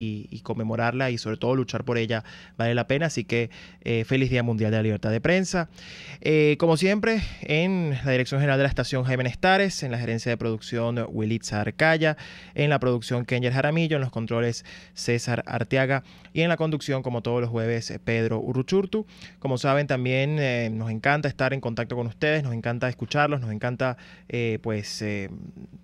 y conmemorarla y sobre todo luchar por ella vale la pena. Así que feliz Día Mundial de la Libertad de Prensa. Como siempre, en la dirección general de la estación Jaime Nestares, en la gerencia de producción Wilitza Arcaya, en la producción Kenyer Jaramillo, en los controles César Arteaga y en la conducción, como todos los jueves, Pedro Uruchurtu. Como saben, también nos encanta estar en contacto con ustedes, nos encanta escucharlos, nos encanta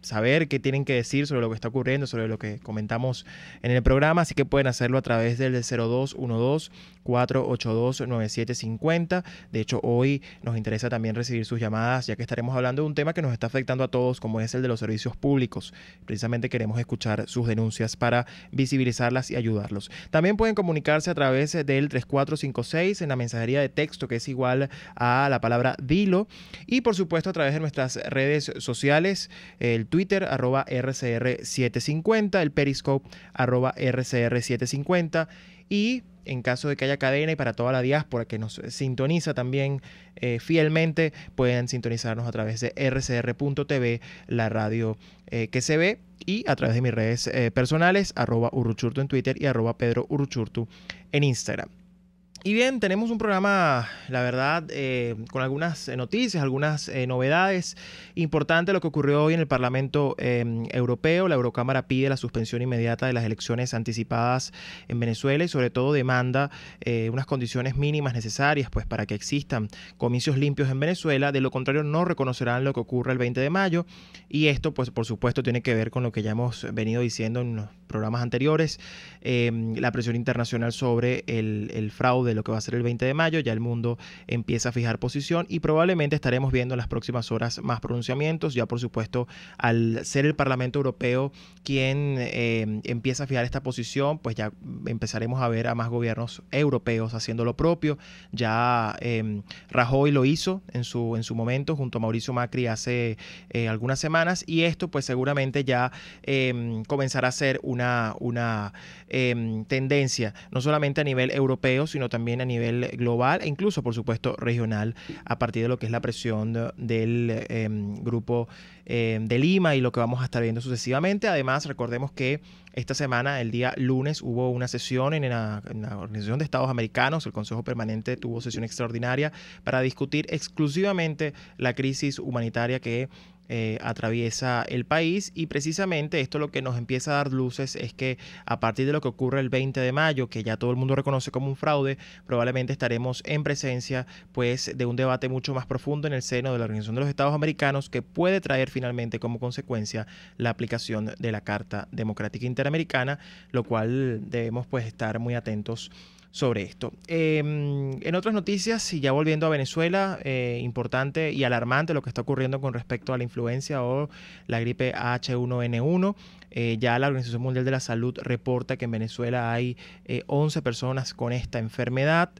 saber qué tienen que decir sobre lo que está ocurriendo, sobre lo que comentamos en el programa, así que pueden hacerlo a través del 0212-482-9750. De hecho, hoy nos interesa también recibir sus llamadas, ya que estaremos hablando de un tema que nos está afectando a todos, como es el de los servicios públicos. Precisamente queremos escuchar sus denuncias para visibilizarlas y ayudarlos. También pueden comunicarse a través del 3456 en la mensajería de texto, que es igual a la palabra dilo, y por supuesto a través de nuestras redes sociales, el Twitter @RCR750, el Periscope @RCR750, y en caso de que haya cadena y para toda la diáspora que nos sintoniza también fielmente, pueden sintonizarnos a través de rcr.tv, la radio que se ve, y a través de mis redes personales, @Uruchurtu en Twitter y @Pedro Uruchurtu en Instagram. Y bien, tenemos un programa, la verdad, con algunas noticias, algunas novedades. Importante lo que ocurrió hoy en el Parlamento Europeo. La Eurocámara pide la suspensión inmediata de las elecciones anticipadas en Venezuela y sobre todo demanda unas condiciones mínimas necesarias pues, para que existan comicios limpios en Venezuela. De lo contrario, no reconocerán lo que ocurre el 20 de mayo. Y esto, pues, por supuesto, tiene que ver con lo que ya hemos venido diciendo en los programas anteriores. La presión internacional sobre el fraude, lo que va a ser el 20 de mayo. Ya el mundo empieza a fijar posición y probablemente estaremos viendo en las próximas horas más pronunciamientos. Ya por supuesto, al ser el Parlamento Europeo quien empieza a fijar esta posición, pues ya empezaremos a ver a más gobiernos europeos haciendo lo propio. Ya Rajoy lo hizo en su momento junto a Mauricio Macri hace algunas semanas, y esto pues seguramente ya comenzará a ser una tendencia no solamente a nivel europeo, sino también a nivel global e incluso, por supuesto, regional, a partir de lo que es la presión del grupo de Lima y lo que vamos a estar viendo sucesivamente. Además, recordemos que esta semana, el día lunes, hubo una sesión en la Organización de Estados Americanos. El Consejo Permanente tuvo sesión extraordinaria para discutir exclusivamente la crisis humanitaria que atraviesa el país, y precisamente esto lo que nos empieza a dar luces es que a partir de lo que ocurre el 20 de mayo, que ya todo el mundo reconoce como un fraude, probablemente estaremos en presencia pues de un debate mucho más profundo en el seno de la Organización de los Estados Americanos, que puede traer finalmente como consecuencia la aplicación de la Carta Democrática Interamericana, lo cual debemos pues estar muy atentos sobre esto. En otras noticias, y ya volviendo a Venezuela, importante y alarmante lo que está ocurriendo con respecto a la influenza o la gripe H1N1. Ya la Organización Mundial de la Salud reporta que en Venezuela hay 11 personas con esta enfermedad.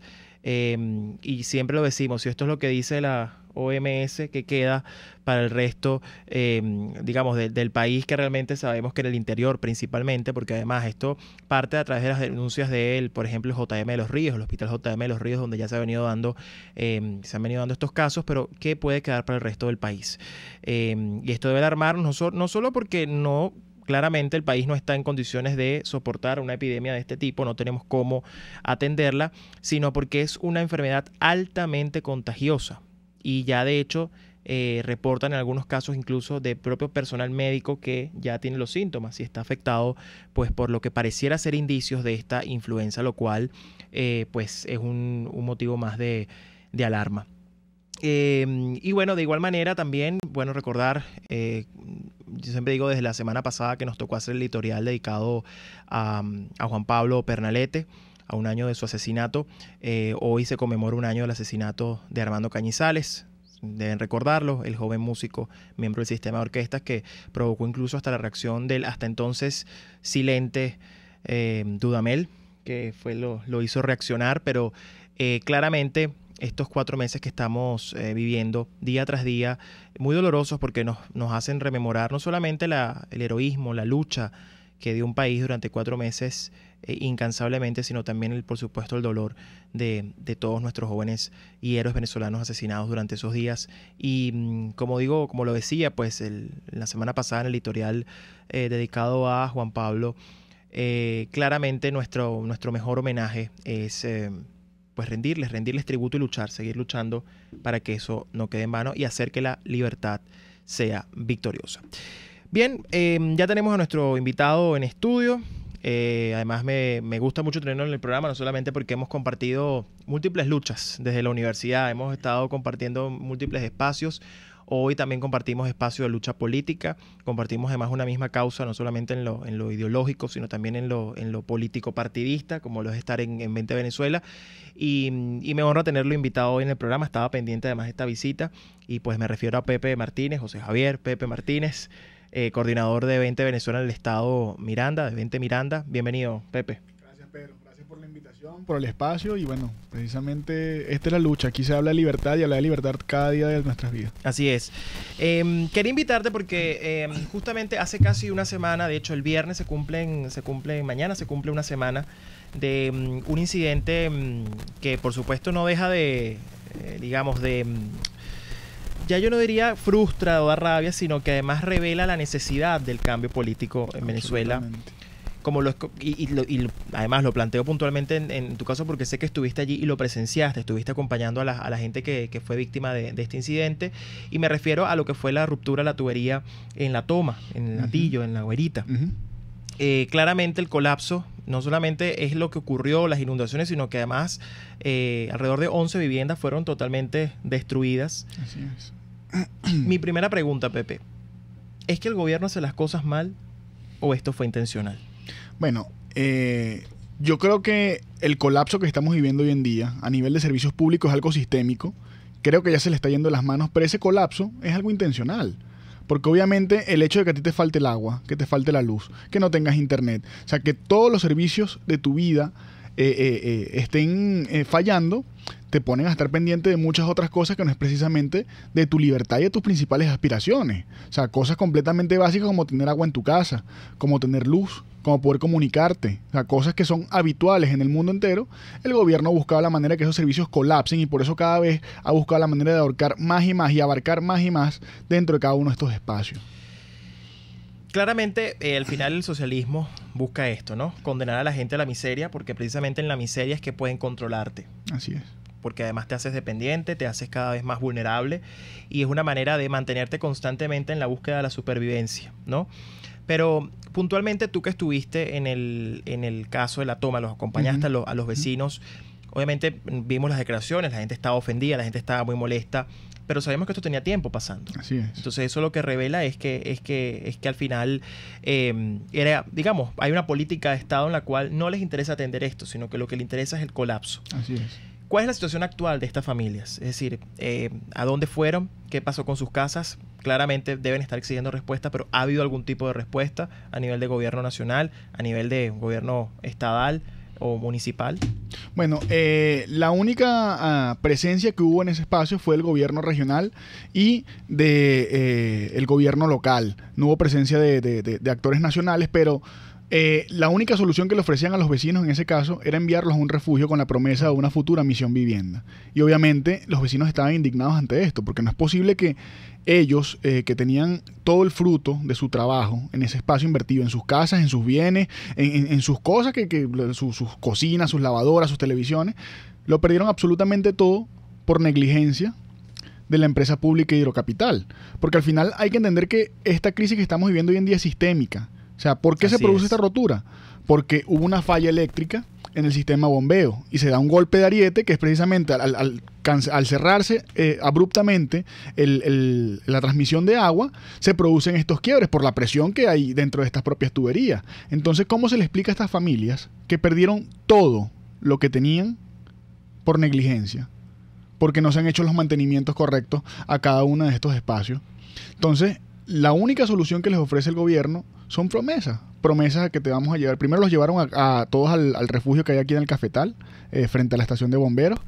Y siempre lo decimos, si esto es lo que dice la OMS, que queda para el resto, digamos, del país, que realmente sabemos que en el interior principalmente, porque además esto parte a través de las denuncias de él, por ejemplo, el JM de los Ríos, el Hospital JM de los Ríos, donde ya se han venido dando estos casos, pero ¿qué puede quedar para el resto del país? Y esto debe alarmarnos, no solo porque claramente el país no está en condiciones de soportar una epidemia de este tipo, no tenemos cómo atenderla, sino porque es una enfermedad altamente contagiosa. Y ya de hecho reportan en algunos casos incluso de propio personal médico que ya tiene los síntomas y está afectado pues por lo que pareciera ser indicios de esta influenza, lo cual pues es un motivo más de alarma. Y bueno, de igual manera también, bueno, recordar, yo siempre digo desde la semana pasada que nos tocó hacer el editorial dedicado a Juan Pablo Pernalete, a un año de su asesinato. Hoy se conmemora un año del asesinato de Armando Cañizales. Deben recordarlo, el joven músico, miembro del sistema de orquestas, que provocó incluso hasta la reacción del hasta entonces silente Dudamel, que lo hizo reaccionar, pero claramente estos 4 meses que estamos viviendo día tras día, muy dolorosos porque nos hacen rememorar no solamente el heroísmo, la lucha que dio un país durante 4 meses incansablemente, sino también, por supuesto, el dolor de todos nuestros jóvenes y héroes venezolanos asesinados durante esos días. Y como lo decía, pues la semana pasada en el editorial dedicado a Juan Pablo, claramente nuestro mejor homenaje es pues rendirles tributo y luchar, seguir luchando para que eso no quede en vano y hacer que la libertad sea victoriosa. Bien, ya tenemos a nuestro invitado en estudio. Además me gusta mucho tenerlo en el programa, no solamente porque hemos compartido múltiples luchas desde la universidad, hemos estado compartiendo múltiples espacios. Hoy también compartimos espacio de lucha política, compartimos además una misma causa, no solamente en lo ideológico, sino también en lo político partidista, como lo es estar en 20 Venezuela. Y me honra tenerlo invitado hoy en el programa, estaba pendiente además de esta visita, y pues me refiero a Pepe Martínez, José Javier Pepe Martínez, coordinador de 20 Venezuela en el estado Miranda, de 20 Miranda. Bienvenido, Pepe. Gracias, Pedro. Gracias por la invitación, por el espacio y bueno, precisamente esta es la lucha. Aquí se habla de libertad y habla de libertad cada día de nuestras vidas. Así es. Quería invitarte porque justamente hace casi una semana, de hecho el viernes mañana se cumple una semana de un incidente que por supuesto no deja de, ya yo no diría frustra o da rabia, sino que además revela la necesidad del cambio político en Venezuela. Como además lo planteo puntualmente en tu caso porque sé que estuviste allí y lo presenciaste, estuviste acompañando a la gente que fue víctima de este incidente, y me refiero a lo que fue la ruptura de la tubería en La Toma, en el Atillo, en La Guairita. Claramente el colapso no solamente es lo que ocurrió, las inundaciones, sino que además alrededor de 11 viviendas fueron totalmente destruidas. Así es. Mi primera pregunta, Pepe, ¿es que el gobierno hace las cosas mal o esto fue intencional? Bueno, yo creo que el colapso que estamos viviendo hoy en día a nivel de servicios públicos es algo sistémico. Creo que ya se le está yendo de las manos, pero ese colapso es algo intencional. Porque obviamente el hecho de que a ti te falte el agua, que te falte la luz, que no tengas internet, o sea, que todos los servicios de tu vida estén fallando, te ponen a estar pendiente de muchas otras cosas que no es precisamente de tu libertad y de tus principales aspiraciones. O sea, cosas completamente básicas como tener agua en tu casa, como tener luz, como poder comunicarte. O sea, cosas que son habituales en el mundo entero. El gobierno ha buscado la manera de que esos servicios colapsen y por eso cada vez ha buscado la manera de ahorcar más y más y abarcar más y más dentro de cada uno de estos espacios. Claramente, al final el socialismo busca esto, ¿no? Condenar a la gente a la miseria, porque precisamente en la miseria es que pueden controlarte. Así es. Porque además te haces dependiente, te haces cada vez más vulnerable y es una manera de mantenerte constantemente en la búsqueda de la supervivencia, ¿no? Pero puntualmente tú que estuviste en el caso de La Toma, los acompañaste a los vecinos, obviamente vimos las declaraciones, la gente estaba ofendida, la gente estaba muy molesta, pero sabemos que esto tenía tiempo pasando. Así es. Entonces eso lo que revela es que al final hay una política de Estado en la cual no les interesa atender esto, sino que lo que les interesa es el colapso. Así es. ¿Cuál es la situación actual de estas familias? Es decir, ¿a dónde fueron? ¿Qué pasó con sus casas? Claramente deben estar exigiendo respuesta, pero ¿ha habido algún tipo de respuesta a nivel de gobierno nacional, a nivel de gobierno estatal o municipal? Bueno, la única presencia que hubo en ese espacio fue el gobierno regional y el gobierno local. No hubo presencia de actores nacionales, pero la única solución que le ofrecían a los vecinos en ese caso era enviarlos a un refugio con la promesa de una futura misión vivienda. Y obviamente los vecinos estaban indignados ante esto, porque no es posible que ellos, que tenían todo el fruto de su trabajo en ese espacio invertido, en sus casas, en sus bienes, en sus cosas, sus cocinas, sus lavadoras, sus televisiones, lo perdieron absolutamente todo por negligencia de la empresa pública Hidrocapital. Porque al final hay que entender que esta crisis que estamos viviendo hoy en día es sistémica. O sea, ¿por qué se produce esta rotura? Porque hubo una falla eléctrica en el sistema bombeo y se da un golpe de ariete que es precisamente al cerrarse abruptamente la transmisión de agua, se producen estos quiebres por la presión que hay dentro de estas propias tuberías. Entonces, ¿cómo se le explica a estas familias que perdieron todo lo que tenían por negligencia? Porque no se han hecho los mantenimientos correctos a cada uno de estos espacios. Entonces, la única solución que les ofrece el gobierno son promesas a que te vamos a llevar. Primero los llevaron a todos al refugio que hay aquí en el Cafetal, frente a la estación de bomberos,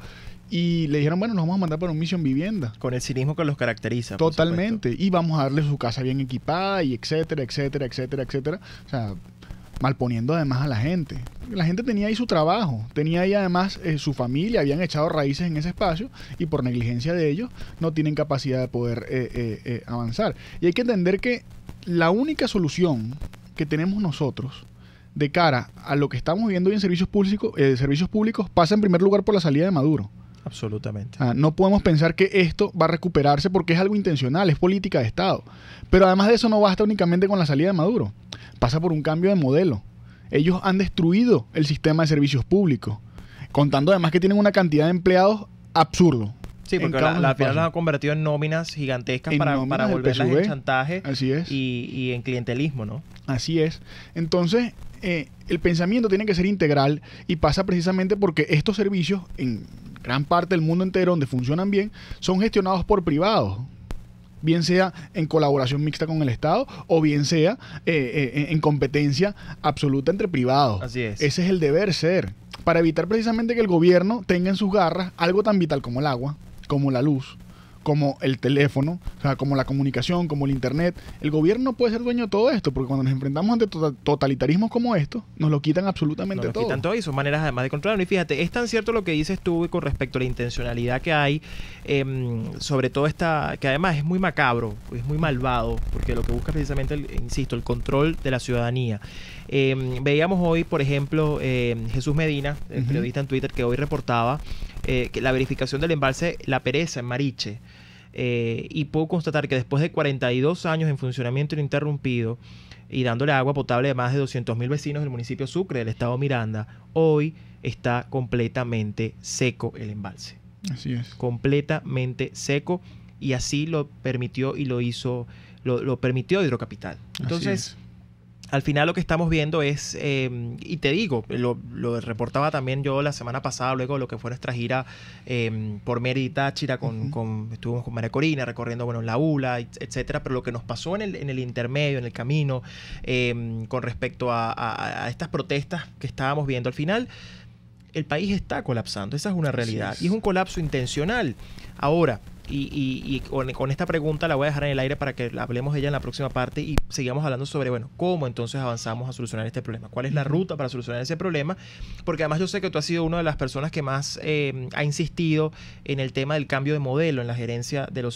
y le dijeron, bueno, nos vamos a mandar para un misión vivienda. Con el cinismo que los caracteriza. Totalmente. Y vamos a darle su casa bien equipada y etcétera, etcétera, etcétera, etcétera. O sea, malponiendo además a la gente. La gente tenía ahí su trabajo, tenía ahí además su familia, habían echado raíces en ese espacio y por negligencia de ellos no tienen capacidad de poder avanzar. Y hay que entender que la única solución que tenemos nosotros de cara a lo que estamos viendo hoy en servicios públicos pasa en primer lugar por la salida de Maduro. Absolutamente. No podemos pensar que esto va a recuperarse porque es algo intencional, es política de Estado. Pero además de eso no basta únicamente con la salida de Maduro. Pasa por un cambio de modelo. Ellos han destruido el sistema de servicios públicos, contando además que tienen una cantidad de empleados absurdo. Sí, porque al final los han convertido en nóminas gigantescas para volverlas en chantaje. Así es. Y en clientelismo, ¿no? Así es. Entonces, el pensamiento tiene que ser integral y pasa precisamente porque estos servicios, en gran parte del mundo entero donde funcionan bien, son gestionados por privados. Bien sea en colaboración mixta con el Estado o bien sea en competencia absoluta entre privados. Así es. Ese es el deber ser. Para evitar precisamente que el gobierno tenga en sus garras algo tan vital como el agua, como la luz, como el teléfono, o sea, como la comunicación, como el internet. El gobierno no puede ser dueño de todo esto, porque cuando nos enfrentamos ante totalitarismos como estos, nos lo quitan absolutamente todo. Nos quitan todo y son maneras además de controlarlo. Y fíjate, es tan cierto lo que dices tú con respecto a la intencionalidad que hay, sobre todo que además es muy macabro, es muy malvado, porque lo que busca precisamente, insisto, el control de la ciudadanía. Veíamos hoy, por ejemplo, Jesús Medina, el periodista en Twitter, que hoy reportaba que la verificación del embalse La Pereza en Mariche, y puedo constatar que después de 42 años en funcionamiento ininterrumpido y dándole agua potable a más de 200.000 vecinos del municipio Sucre, del estado Miranda, hoy está completamente seco el embalse. Así es. Completamente seco, y así lo permitió y lo permitió Hidrocapital. Entonces, al final lo que estamos viendo es, y te digo, lo reportaba también yo la semana pasada, luego de lo que fue nuestra gira por Mérida y Táchira, estuvimos con María Corina recorriendo la ULA, etcétera, pero lo que nos pasó en el intermedio, en el camino, con respecto a estas protestas que estábamos viendo, al final el país está colapsando, esa es una realidad, y es un colapso intencional. Ahora, y con esta pregunta la voy a dejar en el aire para que hablemos de ella en la próxima parte y sigamos hablando sobre, cómo entonces avanzamos a solucionar este problema. ¿Cuál es la ruta para solucionar ese problema? Porque además yo sé que tú has sido una de las personas que más ha insistido en el tema del cambio de modelo en la gerencia de los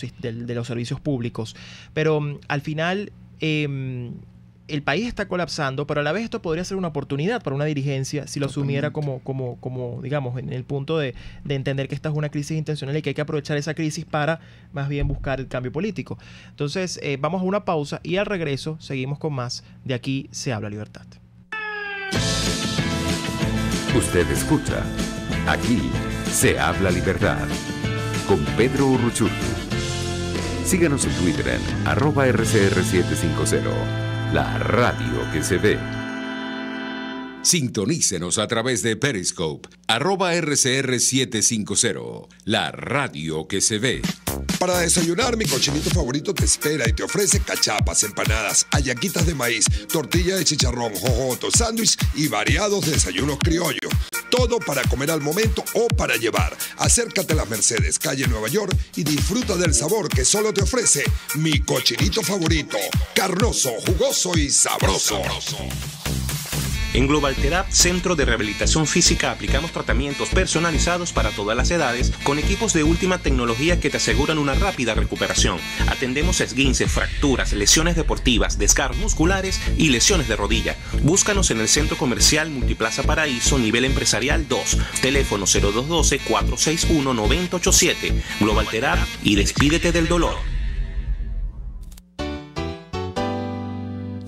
servicios públicos. Pero al final el país está colapsando, pero a la vez esto podría ser una oportunidad para una dirigencia si lo asumiera como digamos, en el punto de entender que esta es una crisis intencional y que hay que aprovechar esa crisis para más bien buscar el cambio político. Entonces, vamos a una pausa y al regreso seguimos con más de Aquí se habla libertad. Usted escucha Aquí se habla libertad con Pedro Urruchurtu. Síganos en Twitter en @RCR750. La radio que se ve. Sintonícenos a través de Periscope, @RCR750, la radio que se ve. Para desayunar, mi cochinito favorito te espera y te ofrece cachapas, empanadas, hallaquitas de maíz, tortilla de chicharrón, jojoto, sándwich y variados desayunos criollos. Todo para comer al momento o para llevar. Acércate a las Mercedes, calle Nueva York, y disfruta del sabor que solo te ofrece mi cochinito favorito. Carnoso, jugoso y sabroso. En Global Therapy, Centro de Rehabilitación Física, aplicamos tratamientos personalizados para todas las edades con equipos de última tecnología que te aseguran una rápida recuperación. Atendemos esguinces, fracturas, lesiones deportivas, desgarros musculares y lesiones de rodilla. Búscanos en el Centro Comercial Multiplaza Paraíso, nivel empresarial 2. Teléfono 0212-461-9087. Global Therapy y despídete del dolor.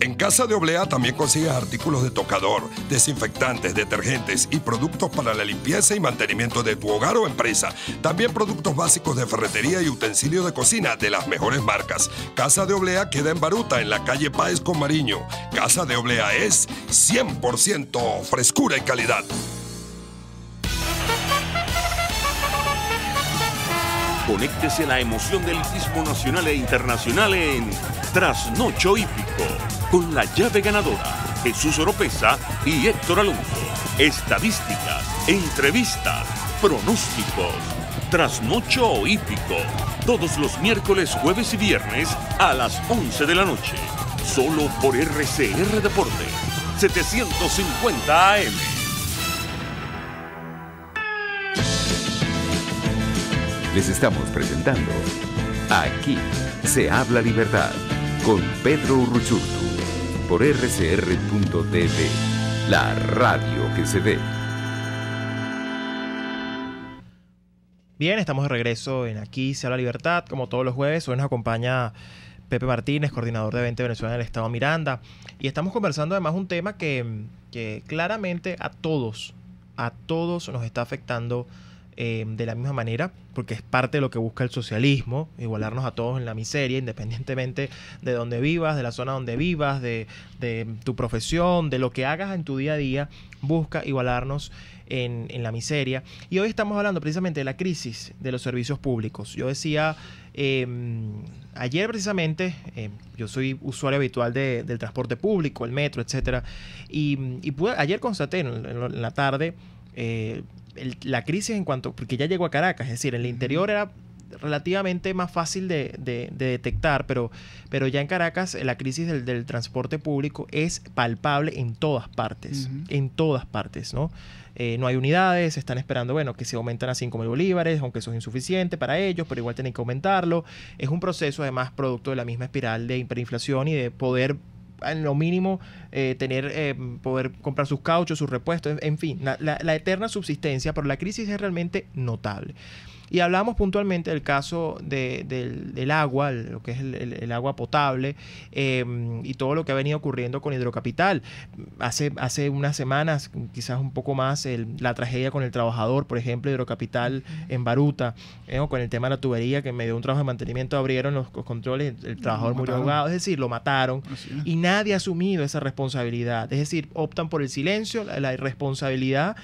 En Casa de Oblea también consigues artículos de tocador, desinfectantes, detergentes y productos para la limpieza y mantenimiento de tu hogar o empresa. También productos básicos de ferretería y utensilios de cocina de las mejores marcas. Casa de Oblea queda en Baruta, en la calle Páez con Mariño. Casa de Oblea es 100% frescura y calidad. Conéctese a la emoción del hipismo nacional e internacional en Trasnocho Hípico, con la llave ganadora, Jesús Oropesa y Héctor Alonso. Estadísticas, entrevistas, pronósticos. Trasnocho Hípico, todos los miércoles, jueves y viernes a las 11 de la noche. Solo por RCR Deporte, 750 AM. Les estamos presentando Aquí se habla libertad con Pedro Urruchurtu por rcr.tv. la radio que se ve. Bien, estamos de regreso en Aquí se habla libertad, como todos los jueves. Hoy nos acompaña Pepe Martínez, coordinador de 20 Venezuela en el estado Miranda. Y estamos conversando además un tema que claramente a todos nos está afectando de la misma manera, porque es parte de lo que busca el socialismo, igualarnos a todos en la miseria, independientemente de donde vivas, de la zona donde vivas, de tu profesión, de lo que hagas en tu día a día, busca igualarnos en la miseria. Y hoy estamos hablando precisamente de la crisis de los servicios públicos. Yo decía ayer precisamente, yo soy usuario habitual del transporte público, el metro, etcétera, y ayer constaté en la tarde la crisis en cuanto, porque ya llegó a Caracas, es decir, en el interior era relativamente más fácil de detectar, pero ya en Caracas la crisis del transporte público es palpable en todas partes, ¿no? No hay unidades, están esperando, bueno, que se aumentan a 5.000 bolívares, aunque eso es insuficiente para ellos, pero igual tienen que aumentarlo. Es un proceso además producto de la misma espiral de hiperinflación y de poder en lo mínimo poder comprar sus cauchos, sus repuestos, en fin, la eterna subsistencia, pero la crisis es realmente notable. Y hablamos puntualmente del caso del agua, lo que es el agua potable, y todo lo que ha venido ocurriendo con Hidrocapital. Hace unas semanas, quizás un poco más, la tragedia con el trabajador, por ejemplo, Hidrocapital en Baruta, con el tema de la tubería, que en medio de un trabajo de mantenimiento abrieron los controles, el trabajador murió ahogado, es decir, lo mataron, y nadie ha asumido esa responsabilidad. Es decir, optan por el silencio, la irresponsabilidad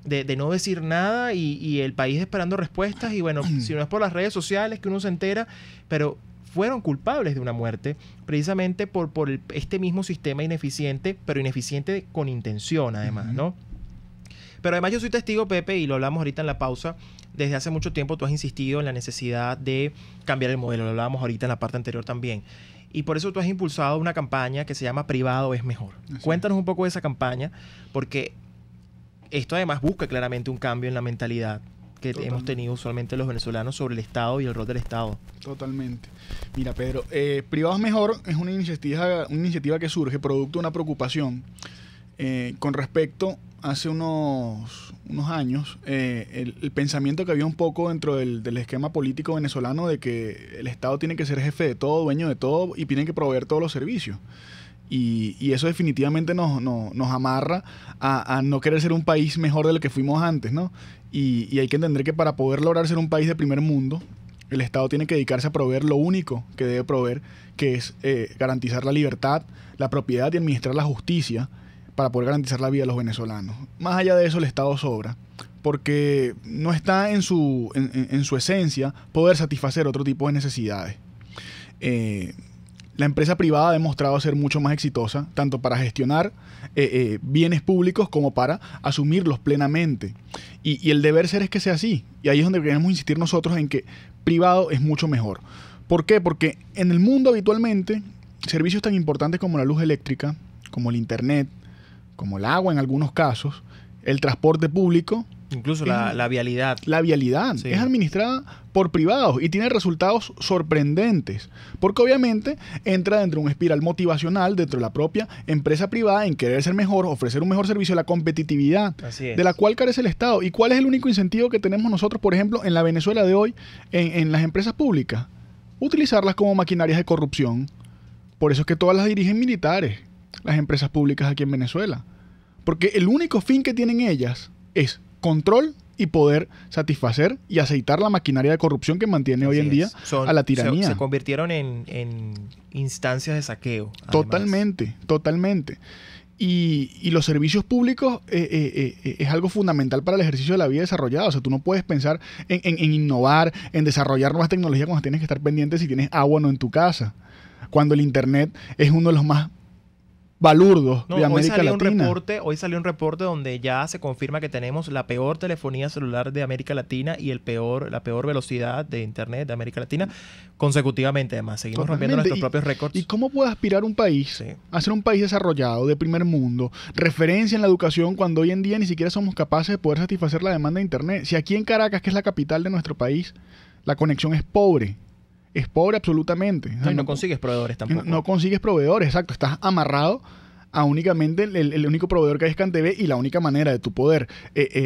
de no decir nada y el país esperando respuestas, y bueno, si no es por las redes sociales que uno se entera, pero fueron culpables de una muerte precisamente por este mismo sistema ineficiente, pero ineficiente con intención además, ¿no? Pero además yo soy testigo, Pepe, y lo hablamos ahorita en la pausa, desde hace mucho tiempo tú has insistido en la necesidad de cambiar el modelo, lo hablábamos ahorita en la parte anterior también. Y por eso tú has impulsado una campaña que se llama Privado es Mejor. Cuéntanos un poco de esa campaña, porque esto además busca claramente un cambio en la mentalidad que hemos tenido usualmente los venezolanos sobre el Estado y el rol del Estado. Totalmente. Mira, Pedro, Privado es Mejor es una iniciativa que surge producto de una preocupación con respecto hace unos años, el pensamiento que había un poco dentro del esquema político venezolano de que el Estado tiene que ser jefe de todo, dueño de todo y tiene que proveer todos los servicios. Y eso definitivamente nos amarra a no querer ser un país mejor de lo que fuimos antes, ¿no? Y hay que entender que para poder lograr ser un país de primer mundo, el Estado tiene que dedicarse a proveer lo único que debe proveer, que es garantizar la libertad, la propiedad y administrar la justicia para poder garantizar la vida de los venezolanos. Más allá de eso, el Estado sobra, porque no está en su esencia poder satisfacer otro tipo de necesidades. La empresa privada ha demostrado ser mucho más exitosa, tanto para gestionar bienes públicos como para asumirlos plenamente. Y el deber ser es que sea así. Y ahí es donde queremos insistir nosotros en que privado es mucho mejor. ¿Por qué? Porque en el mundo habitualmente servicios tan importantes como la luz eléctrica, como el internet, como el agua en algunos casos, el transporte público, incluso la vialidad. La vialidad es administrada por privados y tiene resultados sorprendentes, porque obviamente entra dentro de una espiral motivacional dentro de la propia empresa privada en querer ser mejor, ofrecer un mejor servicio, la competitividad de la cual carece el Estado. ¿Y cuál es el único incentivo que tenemos nosotros, por ejemplo, en la Venezuela de hoy, en las empresas públicas? Utilizarlas como maquinarias de corrupción. Por eso es que todas las dirigen militares, las empresas públicas aquí en Venezuela. Porque el único fin que tienen ellas es control y poder satisfacer y aceitar la maquinaria de corrupción que mantiene hoy en día a la tiranía. Se convirtieron en instancias de saqueo. Totalmente. Y los servicios públicos es algo fundamental para el ejercicio de la vida desarrollada. O sea, tú no puedes pensar en innovar, en desarrollar nuevas tecnologías cuando tienes que estar pendiente si tienes agua o no en tu casa. Cuando el internet es uno de los más balurdos de América Latina. Hoy salió un reporte donde ya se confirma que tenemos la peor telefonía celular de América Latina y la peor velocidad de internet de América Latina consecutivamente. Además, seguimos rompiendo nuestros propios récords. ¿Y cómo puede aspirar un país a ser un país desarrollado, de primer mundo, referencia en la educación, cuando hoy en día ni siquiera somos capaces de poder satisfacer la demanda de internet? Si aquí en Caracas, que es la capital de nuestro país, la conexión es pobre. Es pobre absolutamente. O sea, no consigues proveedores tampoco. No consigues proveedores, exacto. Estás amarrado a únicamente el único proveedor que hay es CanTV, y la única manera de tu poder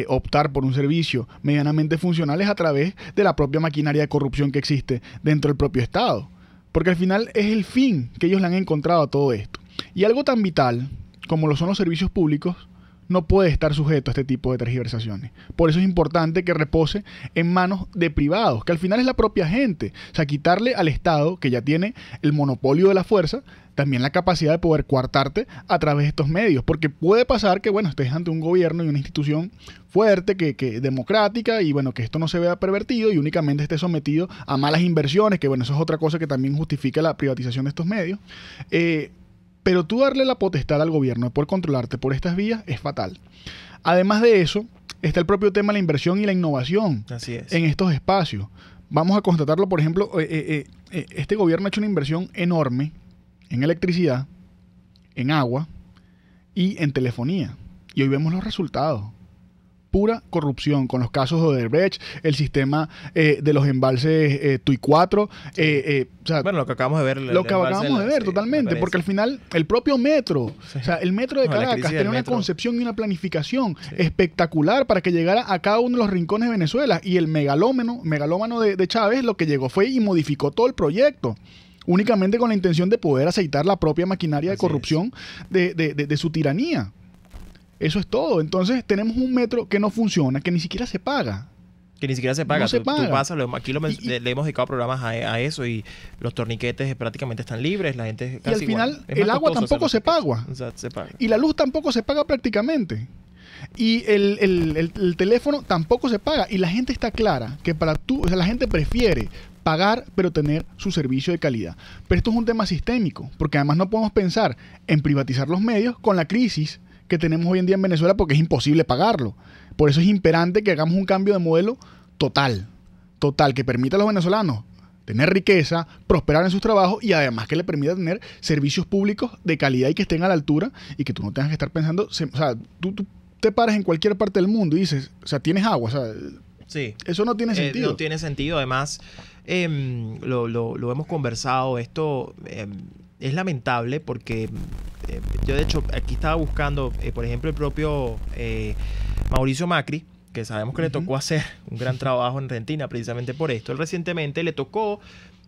optar por un servicio medianamente funcional es a través de la propia maquinaria de corrupción que existe dentro del propio Estado. Porque al final es el fin que ellos le han encontrado a todo esto. Y algo tan vital como lo son los servicios públicos no puede estar sujeto a este tipo de tergiversaciones. Por eso es importante que repose en manos de privados, que al final es la propia gente. O sea, quitarle al Estado, que ya tiene el monopolio de la fuerza, también la capacidad de poder coartarte a través de estos medios. Porque puede pasar que, bueno, estés ante un gobierno y una institución fuerte, que democrática, y bueno, que esto no se vea pervertido y únicamente esté sometido a malas inversiones, que bueno, eso es otra cosa que también justifica la privatización de estos medios. Pero tú darle la potestad al gobierno de poder controlarte por estas vías es fatal. Además de eso, está el propio tema de la inversión y la innovación. Así es. En estos espacios. Vamos a constatarlo, por ejemplo, este gobierno ha hecho una inversión enorme en electricidad, en agua y en telefonía. Y hoy vemos los resultados. Pura corrupción, con los casos de Odebrecht, el sistema de los embalses TUI 4. O sea, bueno, lo que acabamos de ver. Lo que acabamos de ver, totalmente. Porque al final, el propio metro, sí. O sea, el metro de Caracas tenía una concepción y una planificación espectacular para que llegara a cada uno de los rincones de Venezuela. Y el megalómano de Chávez lo que llegó fue y modificó todo el proyecto, únicamente con la intención de poder aceitar la propia maquinaria de corrupción de su tiranía. Eso es todo. Entonces tenemos un metro que no funciona, que ni siquiera se paga. Que ni siquiera se paga. No se paga. Tú pasas, aquí le hemos dedicado programas a eso, y los torniquetes prácticamente están libres, la gente casi. Y al final el agua tampoco se paga. O sea, se paga. Y la luz tampoco se paga prácticamente. Y el teléfono tampoco se paga. Y la gente está clara que la gente prefiere pagar pero tener su servicio de calidad. Pero esto es un tema sistémico, porque además no podemos pensar en privatizar los medios con la crisis que tenemos hoy en día en Venezuela, porque es imposible pagarlo. Por eso es imperante que hagamos un cambio de modelo total, que permita a los venezolanos tener riqueza, prosperar en sus trabajos, y además que le permita tener servicios públicos de calidad y que estén a la altura, y que tú no tengas que estar pensando, o sea, tú te paras en cualquier parte del mundo y dices, o sea, tienes agua, o sea, sí. Eso no tiene sentido. No tiene sentido. Además, lo hemos conversado, esto es lamentable porque yo de hecho aquí estaba buscando, por ejemplo, el propio Mauricio Macri, que sabemos que le tocó hacer un gran trabajo en Argentina precisamente por esto. Él recientemente le tocó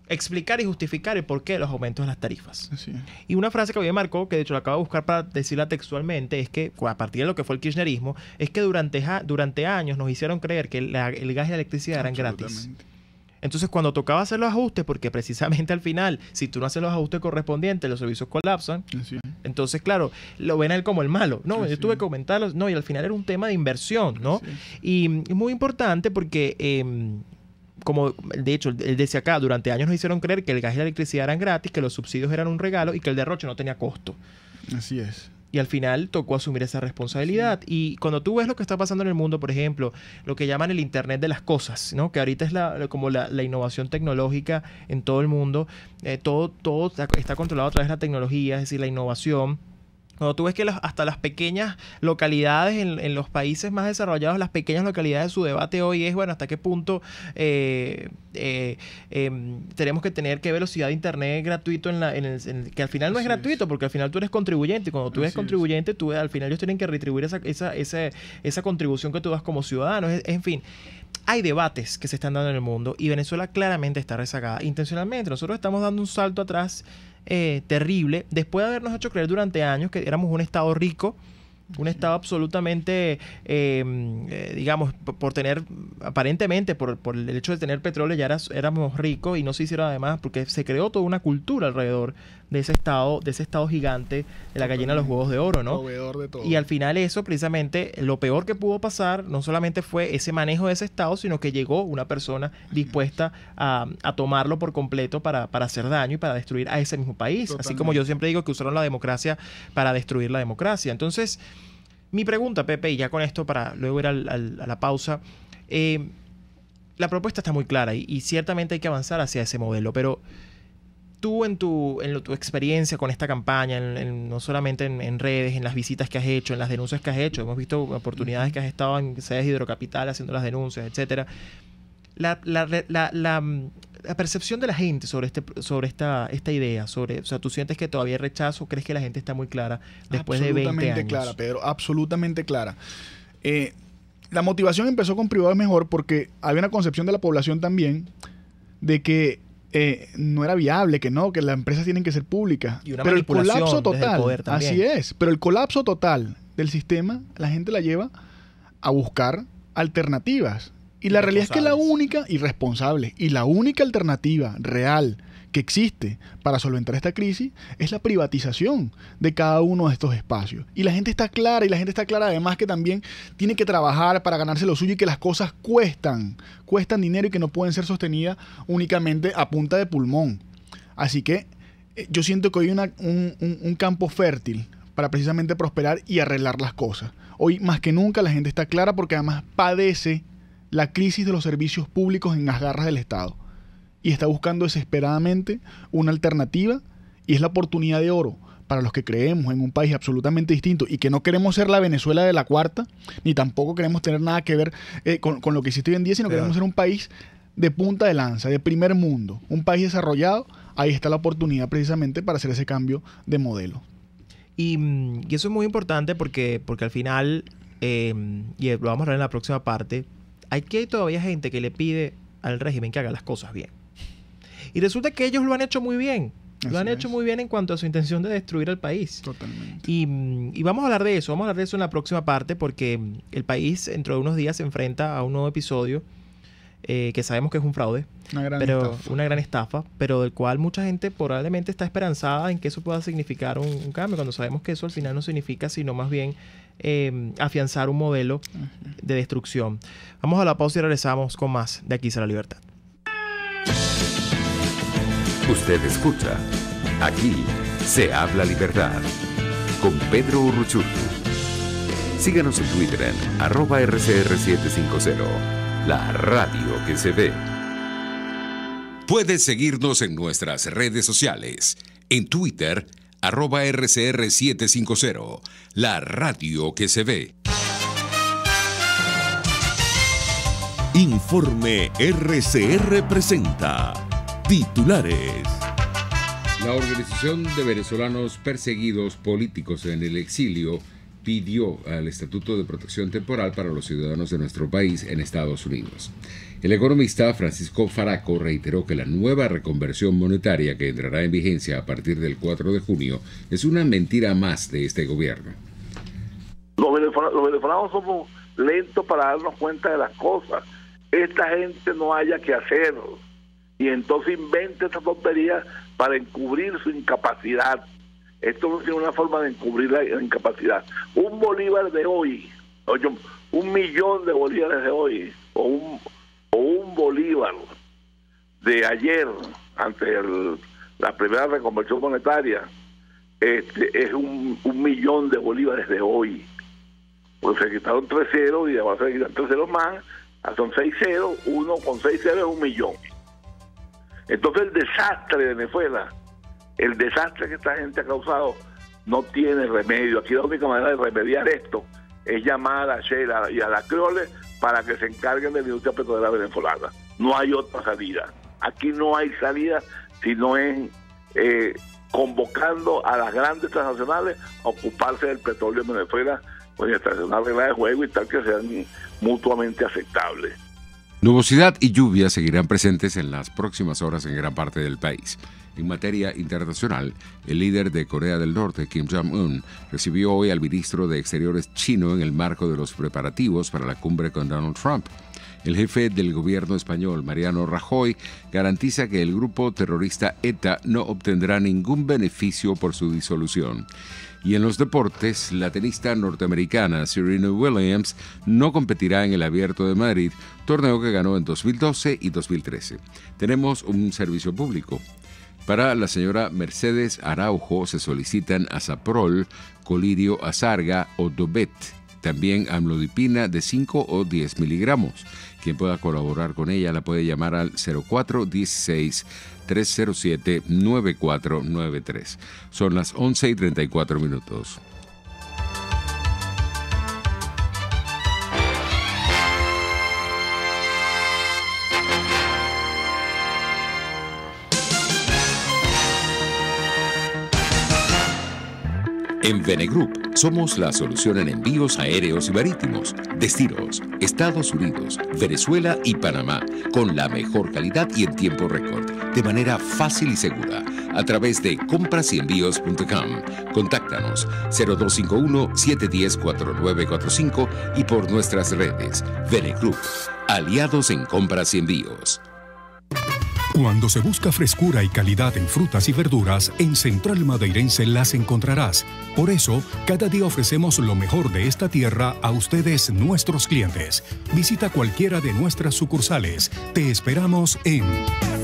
explicar y justificar el porqué de los aumentos de las tarifas. Así es. Y una frase que a mí me marcó, que de hecho la acabo de buscar para decirla textualmente, es que a partir de lo que fue el kirchnerismo, es que durante años nos hicieron creer que el gas y la electricidad eran gratis. Entonces, cuando tocaba hacer los ajustes, porque precisamente al final, si tú no haces los ajustes correspondientes, los servicios colapsan. Así es. Entonces, claro, lo ven a él como el malo. No, Sí, yo tuve que comentarlos. No, y al final era un tema de inversión, ¿no? Sí. Y es muy importante porque, como de hecho, él decía acá, durante años nos hicieron creer que el gas y la electricidad eran gratis, que los subsidios eran un regalo y que el derroche no tenía costo. Así es. Y al final tocó asumir esa responsabilidad. Sí. Y cuando tú ves lo que está pasando en el mundo, por ejemplo, lo que llaman el Internet de las cosas, ¿no? Que ahorita es como la innovación tecnológica en todo el mundo. Todo está controlado a través de la tecnología, es decir, la innovación. Cuando tú ves que hasta las pequeñas localidades en los países más desarrollados, las pequeñas localidades, su debate hoy es, bueno, hasta qué punto tenemos que tener qué velocidad de internet gratuito que al final no es gratuito, porque al final tú eres contribuyente, y cuando tú eres contribuyente, al final ellos tienen que retribuir esa contribución que tú das como ciudadano. En fin, hay debates que se están dando en el mundo, y Venezuela claramente está rezagada intencionalmente. Nosotros estamos dando un salto atrás terrible, después de habernos hecho creer durante años que éramos un estado rico, un estado absolutamente, digamos, por tener, aparentemente, por el hecho de tener petróleo ya éramos ricos, y no se hicieron además, porque se creó toda una cultura alrededor de ese estado gigante de la gallina de los huevos de oro, ¿no? Proveedor de todo. Y al final eso, precisamente, lo peor que pudo pasar, no solamente fue ese manejo de ese estado, sino que llegó una persona dispuesta a tomarlo por completo para hacer daño y para destruir a ese mismo país. Totalmente. Así como yo siempre digo que usaron la democracia para destruir la democracia. Entonces, mi pregunta, Pepe, y ya con esto para luego ir a la pausa, la propuesta está muy clara y ciertamente hay que avanzar hacia ese modelo, pero tú en tu experiencia con esta campaña, no solamente en redes, en las visitas que has hecho, en las denuncias que has hecho, hemos visto oportunidades que has estado en sedes de Hidrocapital haciendo las denuncias, etcétera. la percepción de la gente sobre esta idea, o sea, ¿tú sientes que todavía hay rechazo o crees que la gente está muy clara después de 20 años? Absolutamente clara, Pedro, absolutamente clara. La motivación empezó con privado es mejor porque había una concepción de la población también de que no era viable, que las empresas tienen que ser públicas. Y una pero el manipulación colapso desde el total, poder también. así es, pero el colapso total del sistema, la gente la lleva a buscar alternativas. Y la realidad es que la única alternativa real que existe para solventar esta crisis es la privatización de cada uno de estos espacios. Y la gente está clara, además que también tiene que trabajar para ganarse lo suyo y que las cosas cuestan dinero y que no pueden ser sostenidas únicamente a punta de pulmón. Así que yo siento que hoy hay un campo fértil para precisamente prosperar y arreglar las cosas. Hoy más que nunca la gente está clara porque además padece la crisis de los servicios públicos en las garras del Estado. Y está buscando desesperadamente una alternativa y es la oportunidad de oro para los que creemos en un país absolutamente distinto y que no queremos ser la Venezuela de la cuarta, ni tampoco queremos tener nada que ver con lo que existe hoy en día, sino queremos ser un país de punta de lanza, de primer mundo, un país desarrollado. Ahí está la oportunidad precisamente para hacer ese cambio de modelo. Y eso es muy importante porque al final, y lo vamos a hablar en la próxima parte, hay todavía gente que le pide al régimen que haga las cosas bien. Y resulta que ellos lo han hecho muy bien. Lo han hecho muy bien en cuanto a su intención de destruir al país. Totalmente. Y vamos a hablar de eso. Vamos a hablar de eso en la próxima parte porque el país dentro de unos días se enfrenta a un nuevo episodio que sabemos que es un fraude. Una gran estafa, pero del cual mucha gente probablemente está esperanzada en que eso pueda significar un cambio, cuando sabemos que eso al final no significa, sino más bien afianzar un modelo de destrucción. Vamos a la pausa y regresamos con más de Aquí será la libertad. Usted escucha Aquí se habla libertad con Pedro Urruchurtu. Síganos en Twitter en @RCR750, la radio que se ve. Puedes seguirnos en nuestras redes sociales. En Twitter, @RCR750, la radio que se ve. Informe RCR presenta titulares. La Organización de Venezolanos Perseguidos Políticos en el Exilio pidió al Estatuto de Protección Temporal para los ciudadanos de nuestro país en Estados Unidos. El economista Francisco Faraco reiteró que la nueva reconversión monetaria que entrará en vigencia a partir del 4 de junio es una mentira más de este gobierno. Los venezolanos somos lentos para darnos cuenta de las cosas. Esta gente no haya que hacer y entonces inventa esta tontería para encubrir su incapacidad. Esto no tiene una forma de encubrir la incapacidad. Un bolívar de hoy, oye, 1.000.000 de bolívares de hoy, o un bolívar de ayer, ante la primera reconversión monetaria, es 1.000.000 de bolívares de hoy. Pues se quitaron 3 ceros y además se quitan 3 ceros más, son 6 ceros, uno con 6 ceros es 1.000.000. Entonces el desastre de Venezuela, el desastre que esta gente ha causado, no tiene remedio. Aquí la única manera de remediar esto es llamar a Shell y a la Creole para que se encarguen de la industria petrolera venezolana. No hay otra salida. Aquí no hay salida sino en convocando a las grandes transnacionales a ocuparse del petróleo en Venezuela, pues establecer una regla de juego y tal que sean mutuamente aceptables. Nubosidad y lluvia seguirán presentes en las próximas horas en gran parte del país. En materia internacional, el líder de Corea del Norte, Kim Jong-un, recibió hoy al ministro de Exteriores chino en el marco de los preparativos para la cumbre con Donald Trump. El jefe del gobierno español, Mariano Rajoy, garantiza que el grupo terrorista ETA no obtendrá ningún beneficio por su disolución. Y en los deportes, la tenista norteamericana Serena Williams no competirá en el Abierto de Madrid, torneo que ganó en 2012 y 2013. Tenemos un servicio público. Para la señora Mercedes Araujo se solicitan Azaprol, Colirio Azarga o Dobet, también amlodipina de 5 o 10 miligramos. Quien pueda colaborar con ella la puede llamar al 0416-307-9493. Son las 11:34. En Venegroup somos la solución en envíos aéreos y marítimos, destinos, Estados Unidos, Venezuela y Panamá, con la mejor calidad y en tiempo récord, de manera fácil y segura, a través de comprasenvíos.com. Contáctanos 0251-710-4945 y por nuestras redes. Venegroup, aliados en compras y envíos. Cuando se busca frescura y calidad en frutas y verduras, en Central Madeirense las encontrarás. Por eso, cada día ofrecemos lo mejor de esta tierra a ustedes, nuestros clientes. Visita cualquiera de nuestras sucursales. Te esperamos en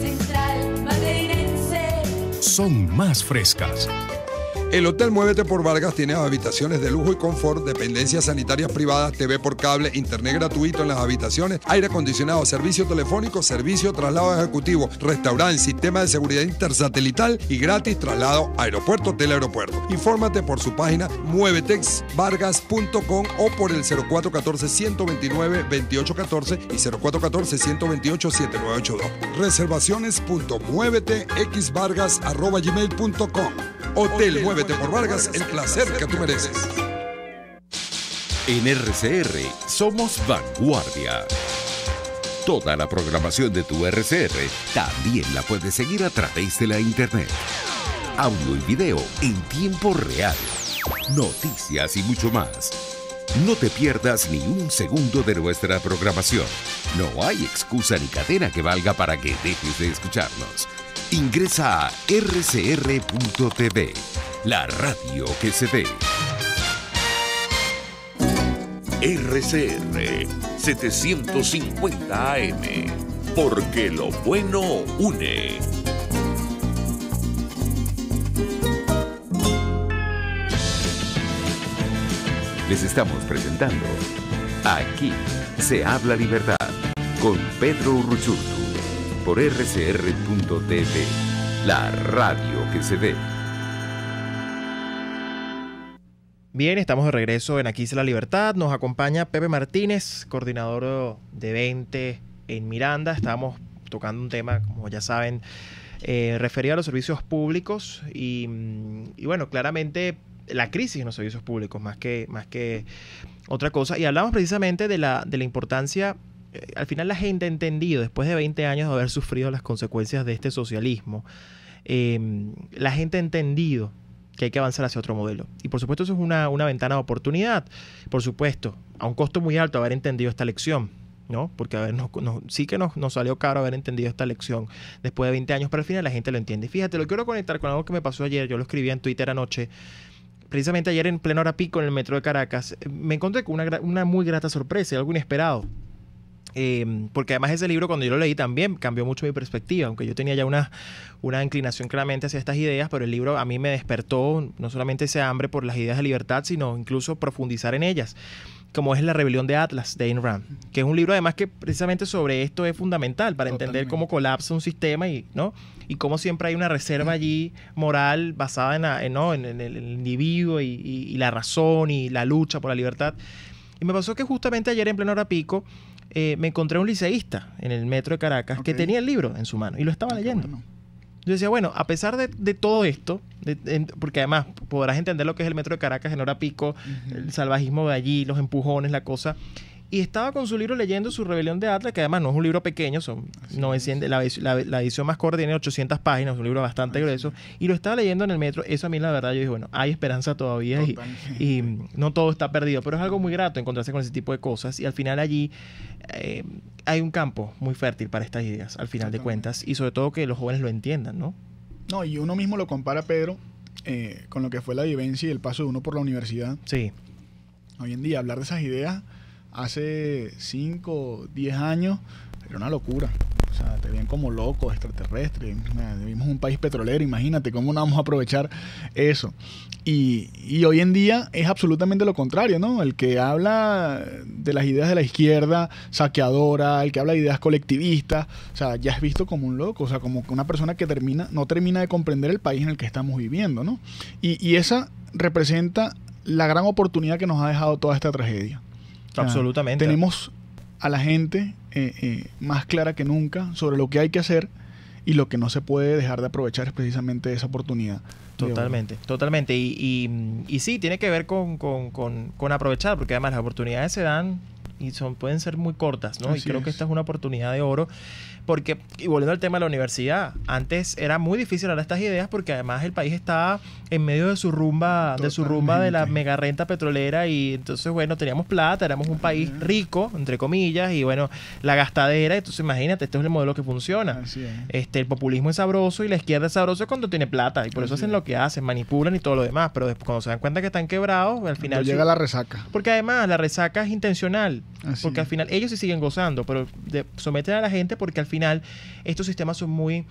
Central Madeirense. Son más frescas. El Hotel Muévete por Vargas tiene habitaciones de lujo y confort, dependencias sanitarias privadas, TV por cable, internet gratuito en las habitaciones, aire acondicionado, servicio telefónico, servicio traslado ejecutivo, restaurante, sistema de seguridad intersatelital y gratis traslado aeropuerto-hotel-aeropuerto. Infórmate por su página muevetexvargas.com o por el 0414-129-2814 y 0414-128-7982. Reservaciones.muevetexvargas@gmail.com. Hotel Muévete por Vargas, el placer que tú mereces. En RCR somos vanguardia. Toda la programación de tu RCR también la puedes seguir a través de la internet. Audio y video en tiempo real. Noticias y mucho más. No te pierdas ni un segundo de nuestra programación. No hay excusa ni cadena que valga para que dejes de escucharnos. Ingresa a rcr.tv, la radio que se ve. RCR 750 AM, porque lo bueno une. Les estamos presentando Aquí se habla libertad con Pedro Urruchurtu por rcr.tv, la radio que se ve. Bien, estamos de regreso en Aquí se la libertad. Nos acompaña Pepe Martínez, coordinador de 20 en Miranda. Estamos tocando un tema, como ya saben, referido a los servicios públicos y bueno, claramente la crisis en los servicios públicos más que otra cosa. Y hablamos precisamente de la importancia. Al final la gente ha entendido, después de 20 años de haber sufrido las consecuencias de este socialismo, la gente ha entendido que hay que avanzar hacia otro modelo. Y por supuesto eso es una ventana de oportunidad. Por supuesto, a un costo muy alto haber entendido esta lección, ¿no? Porque sí que nos salió caro haber entendido esta lección después de 20 años, pero al final la gente lo entiende. Fíjate, lo quiero conectar con algo que me pasó ayer. Yo lo escribí en Twitter anoche. Precisamente ayer en plena hora pico en el metro de Caracas, me encontré con una muy grata sorpresa, algo inesperado. Porque además ese libro, cuando yo lo leí, también cambió mucho mi perspectiva, aunque yo tenía ya una inclinación claramente hacia estas ideas, pero el libro a mí me despertó no solamente ese hambre por las ideas de libertad, sino incluso profundizar en ellas, como es La rebelión de Atlas, de Ayn Rand, que es un libro además que precisamente sobre esto es fundamental para entender cómo colapsa un sistema y cómo siempre hay una reserva allí moral basada en el individuo y la razón y la lucha por la libertad. Y me pasó que justamente ayer en plena hora pico me encontré un liceísta en el metro de Caracas que tenía el libro en su mano y lo estaba leyendo. Bueno. Yo decía, bueno, a pesar de todo esto, porque además podrás entender lo que es el metro de Caracas en hora pico, el salvajismo de allí, los empujones, la cosa. Y estaba con su libro leyendo Su rebelión de Atlas, que además no es un libro pequeño, son 900, la edición más corta tiene 800 páginas, es un libro bastante grueso, y lo estaba leyendo en el metro. Eso a mí la verdad, yo dije, bueno, hay esperanza todavía y no todo está perdido, pero es algo muy grato encontrarse con ese tipo de cosas, y al final allí hay un campo muy fértil para estas ideas, al final de cuentas, y sobre todo que los jóvenes lo entiendan, ¿no? No, y uno mismo lo compara, Pedro, con lo que fue la vivencia y el paso de uno por la universidad. Sí. Hoy en día, hablar de esas ideas hace 5, 10 años era una locura. O sea, te ven como loco, extraterrestre. Vivimos en un país petrolero, imagínate cómo no vamos a aprovechar eso. Y hoy en día es absolutamente lo contrario, ¿no? El que habla de las ideas de la izquierda saqueadora, el que habla de ideas colectivistas, o sea, ya es visto como un loco, o sea, como una persona que no termina de comprender el país en el que estamos viviendo, ¿no? Y esa representa la gran oportunidad que nos ha dejado toda esta tragedia. O sea, absolutamente. Tenemos a la gente más clara que nunca sobre lo que hay que hacer y lo que no se puede dejar de aprovechar es precisamente esa oportunidad. Totalmente, totalmente. Y sí, tiene que ver con aprovechar, porque además las oportunidades se dan y pueden ser muy cortas, ¿no? Así y creo es. que esta es una oportunidad de oro. Porque, y volviendo al tema de la universidad, antes era muy difícil hablar de estas ideas porque además el país estaba en medio de su rumba, de la mega renta petrolera, y entonces, bueno, teníamos plata, éramos un país rico, entre comillas, y bueno, la gastadera, entonces imagínate, este es el modelo que funciona. Así es. El populismo es sabroso y la izquierda es sabroso cuando tiene plata, y por eso Así hacen es. lo que hacen, manipulan y todo lo demás, pero después, cuando se dan cuenta que están quebrados, al final... Cuando llega la resaca. Porque además la resaca es intencional, Así porque al es. final ellos sí siguen gozando, pero someten a la gente porque al final estos sistemas son muy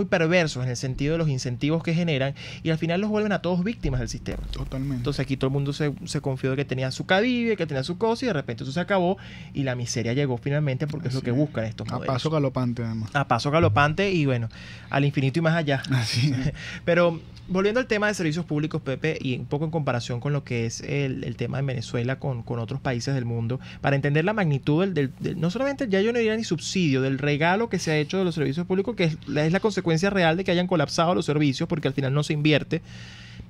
perversos en el sentido de los incentivos que generan, y al final los vuelven a todos víctimas del sistema. Totalmente. Entonces aquí todo el mundo se confió de que tenía su Cadive, que tenía su cosa, y de repente eso se acabó y la miseria llegó finalmente, porque es lo que buscan estos a modelos. paso galopante, además. A paso galopante y bueno, al infinito y más allá. Así es. Pero volviendo al tema de servicios públicos, Pepe, y un poco en comparación con lo que es el tema en Venezuela con otros países del mundo, para entender la magnitud no solamente, ya yo no diría ni subsidio, del regalo que se ha hecho de los servicios públicos, que es la consecuencia real de que hayan colapsado los servicios, porque al final no se invierte.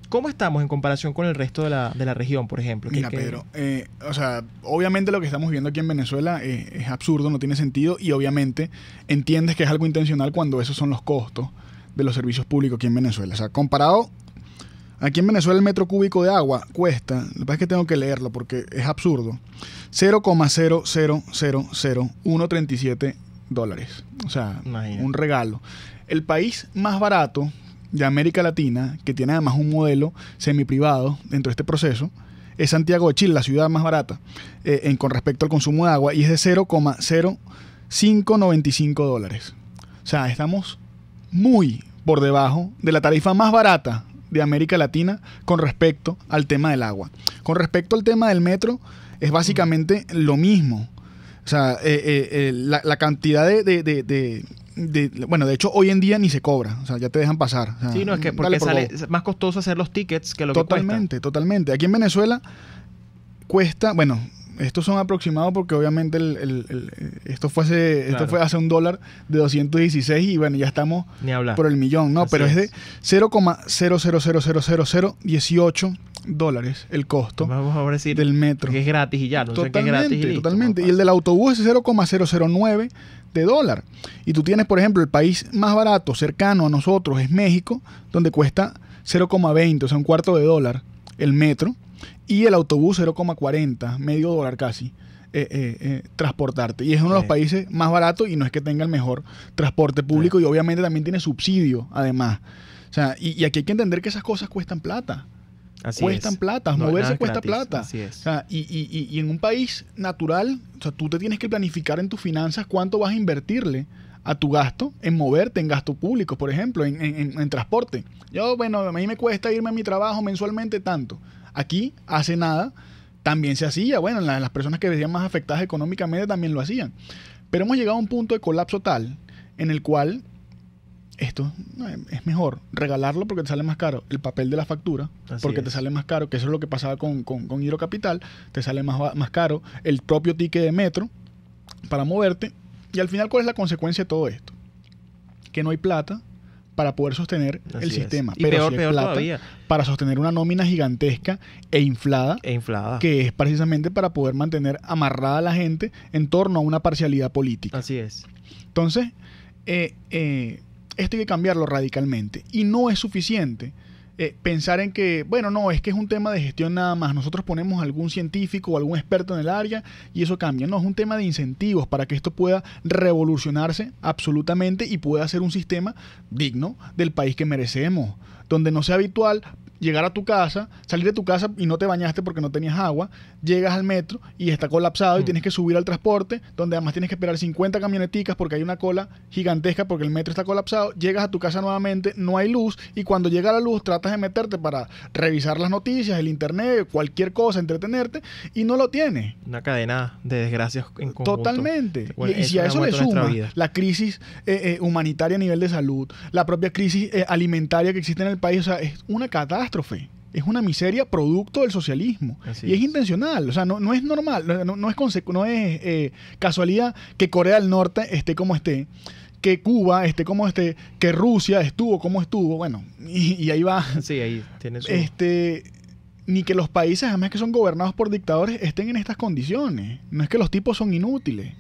¿Cómo estamos en comparación con el resto de la región, por ejemplo? Mira, Pedro, o sea, obviamente lo que estamos viendo aquí en Venezuela es absurdo, no tiene sentido, y obviamente entiendes que es algo intencional cuando esos son los costos de los servicios públicos aquí en Venezuela. O sea, comparado, aquí en Venezuela el metro cúbico de agua cuesta, lo que pasa es que tengo que leerlo porque es absurdo, $0,0000137. O sea, Imagínate. un regalo. El país más barato de América Latina, que tiene además un modelo semiprivado dentro de este proceso, es Santiago de Chile, la ciudad más barata con respecto al consumo de agua, y es de $0,0595. O sea, estamos muy por debajo de la tarifa más barata de América Latina con respecto al tema del agua. Con respecto al tema del metro, es básicamente lo mismo. O sea, la cantidad bueno, de hecho, hoy en día ni se cobra. O sea, ya te dejan pasar. O sea, Sí, no, es que porque es más costoso hacer los tickets que lo que cuesta. Totalmente. Aquí en Venezuela cuesta, bueno, estos son aproximados porque obviamente esto fue hace $1 de 216 y bueno, ya estamos Ni hablar. por el millón, ¿no? Así Pero es de es. $0,0000018 el costo Vamos a decir del metro. que es gratis y ya, no sé que es gratis y listo. Totalmente. No Y el del autobús es $0,009 de dólar. Y tú tienes, por ejemplo, el país más barato cercano a nosotros es México, donde cuesta 0,20, o sea, $0,25 el metro, y el autobús $0,40, $0,50 casi, transportarte. Y es uno de los países más baratos y no es que tenga el mejor transporte público, y obviamente también tiene subsidio, además. O sea, y aquí hay que entender que esas cosas cuestan plata. Así Cuestan es. plata, No, moverse nada es cuesta gratis, plata. así es. O sea, y en un país natural, o sea, tú te tienes que planificar en tus finanzas cuánto vas a invertirle a tu gasto en moverte, en gasto público, por ejemplo, en transporte. Yo, bueno, a mí me cuesta irme a mi trabajo mensualmente tanto. Aquí, hace nada, también se hacía. Bueno, las personas que veían más afectadas económicamente también lo hacían. Pero hemos llegado a un punto de colapso tal en el cual esto es mejor regalarlo porque te sale más caro el papel de la factura, Así porque es. te sale más caro, que eso es lo que pasaba con Hidrocapital, te sale más caro el propio ticket de metro para moverte. Y al final, ¿cuál es la consecuencia de todo esto? Que no hay plata para poder sostener Así el es. sistema. Y pero peor, sí hay peor plata todavía. para sostener una nómina gigantesca e inflada, Que que es precisamente para poder mantener amarrada a la gente en torno a una parcialidad política. así es. Entonces, esto hay que cambiarlo radicalmente. Y no es suficiente pensar en que, bueno, no, es que es un tema de gestión nada más. Nosotros ponemos algún científico o algún experto en el área y eso cambia. No, es un tema de incentivos para que esto pueda revolucionarse absolutamente y pueda ser un sistema digno del país que merecemos, donde no sea habitual llegar a tu casa, salir de tu casa y no te bañaste porque no tenías agua, llegas al metro y está colapsado y tienes que subir al transporte, donde además tienes que esperar 50 camioneticas porque hay una cola gigantesca porque el metro está colapsado, llegas a tu casa nuevamente, no hay luz, y cuando llega la luz tratas de meterte para revisar las noticias, el internet, cualquier cosa, entretenerte, y no lo tienes. Una cadena de desgracias en conjunto. Totalmente. Bueno, Y si a eso le vuelto nuestra suma vida. la crisis humanitaria a nivel de salud, la propia crisis alimentaria que existe en el país, o sea, es una catástrofe. Es una miseria producto del socialismo. Así Y es es. intencional. O sea, no es normal, no es casualidad que Corea del Norte esté como esté, que Cuba esté como esté, que Rusia estuvo como estuvo, bueno, y ahí va. Sí, ahí tiene su... Ni que los países, además que son gobernados por dictadores, estén en estas condiciones. No es que los tipos son inútiles,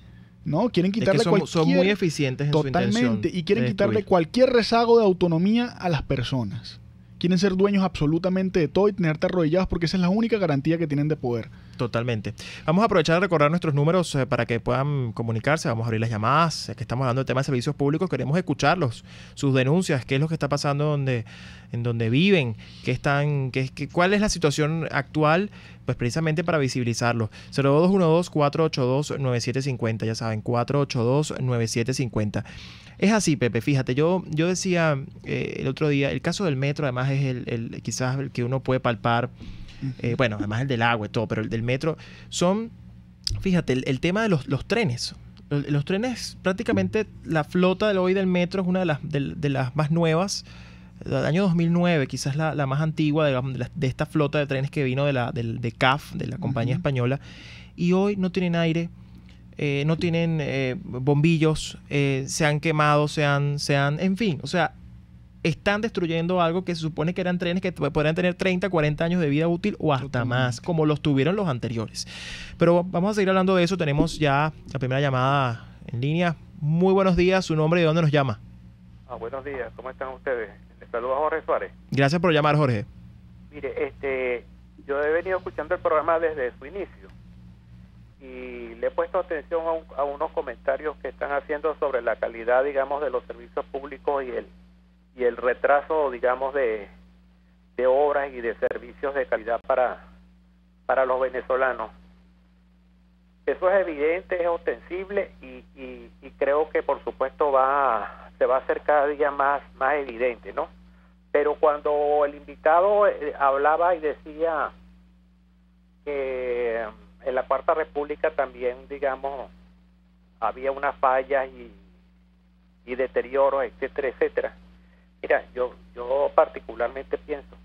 ¿no? Quieren quitarle son muy eficientes en su intención. Totalmente, y quieren de quitarle destruir. cualquier rezago de autonomía a las personas. Quieren ser dueños absolutamente de todo y tenerte arrodillados porque esa es la única garantía que tienen de poder. Totalmente. Vamos a aprovechar de recordar nuestros números para que puedan comunicarse. Vamos a abrir las llamadas. Que estamos hablando del tema de servicios públicos. Queremos escucharlos, sus denuncias, qué es lo que está pasando en donde viven, cuál es la situación actual, pues precisamente para visibilizarlo. 0212-482-9750. Ya saben, 482-9750. Es así, Pepe, fíjate, yo decía el otro día, el caso del metro además es quizás el que uno puede palpar, bueno, además el del agua y todo, pero el del metro son, fíjate, el tema de los trenes. Los trenes, prácticamente la flota de hoy del metro es una de las más nuevas, del año 2009, quizás la más antigua, digamos, de esta flota de trenes que vino de CAF, de la compañía española, y hoy no tienen aire. No tienen bombillos, se han quemado, en fin, o sea, están destruyendo algo que se supone que eran trenes que podrían tener 30, 40 años de vida útil o hasta más, como los tuvieron los anteriores. Pero vamos a seguir hablando de eso. Tenemos ya la primera llamada en línea. Muy buenos días, su nombre y de dónde nos llama. Buenos días, ¿cómo están ustedes? Les saluda Jorge Suárez. Gracias por llamar, Jorge. Mire, yo he venido escuchando el programa desde su inicio y le he puesto atención a unos comentarios que están haciendo sobre la calidad, digamos, de los servicios públicos y el retraso, digamos, de obras y de servicios de calidad para los venezolanos. Eso es evidente, es ostensible y creo que por supuesto se va a hacer cada día más evidente, ¿no? Pero cuando el invitado hablaba y decía que en la Cuarta República también, digamos, había unas fallas y deterioros, etcétera, etcétera. Mira, yo particularmente pienso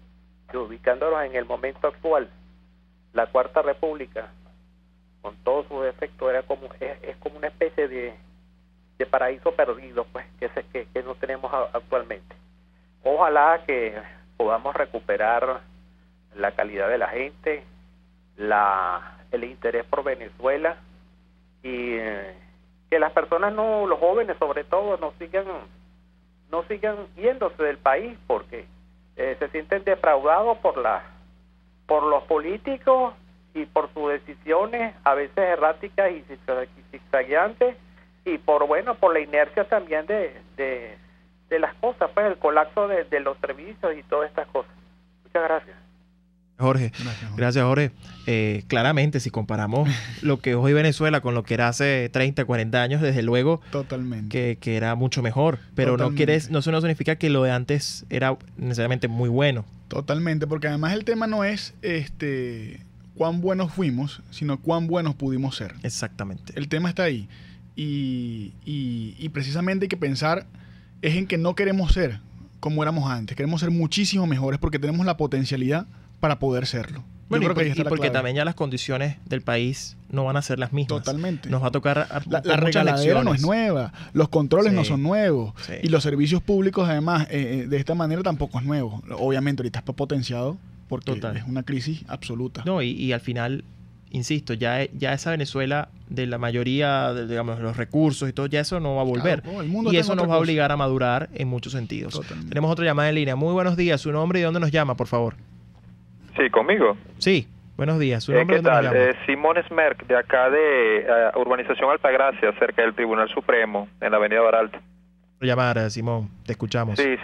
que ubicándonos en el momento actual, la Cuarta República, con todos sus defectos, es como una especie de paraíso perdido, pues, que no tenemos actualmente. Ojalá que podamos recuperar la calidad de la gente, el interés por Venezuela y que las personas, los jóvenes sobre todo, no sigan yéndose del país porque se sienten defraudados por los políticos y por sus decisiones a veces erráticas y zigzagueantes y por la inercia también de las cosas, pues el colapso de los servicios y todas estas cosas. Muchas gracias. Jorge, gracias Jorge. Claramente, si comparamos lo que es hoy Venezuela con lo que era hace 30, 40 años, desde luego totalmente que era mucho mejor, pero no significa que lo de antes era necesariamente muy bueno. Totalmente, porque además el tema no es cuán buenos fuimos, sino cuán buenos pudimos ser. Exactamente. El tema está ahí. Y precisamente hay que pensar es en que no queremos ser como éramos antes, queremos ser muchísimo mejores porque tenemos la potencialidad para poder serlo. Bueno, porque también ya las condiciones del país no van a ser las mismas. Totalmente. Nos va a tocar la regaladera no es nueva, los controles no son nuevos y los servicios públicos además de esta manera tampoco es nuevo. Obviamente ahorita está potenciado porque es una crisis absoluta. No, y al final, insisto, ya esa Venezuela de la mayoría de los recursos y todo, ya eso no va a volver. Claro, el mundo y eso nos va a obligar a madurar en muchos sentidos. Totalmente. Tenemos otra llamada en línea. Muy buenos días. ¿Su nombre y de dónde nos llama, por favor? Sí, ¿conmigo? Sí, buenos días. ¿Su nombre ¿Qué y dónde nos tal? llama? Simón Smerck, de acá de Urbanización Altagracia, cerca del Tribunal Supremo, en la Avenida Baralta. Llamar, Simón, te escuchamos. Sí.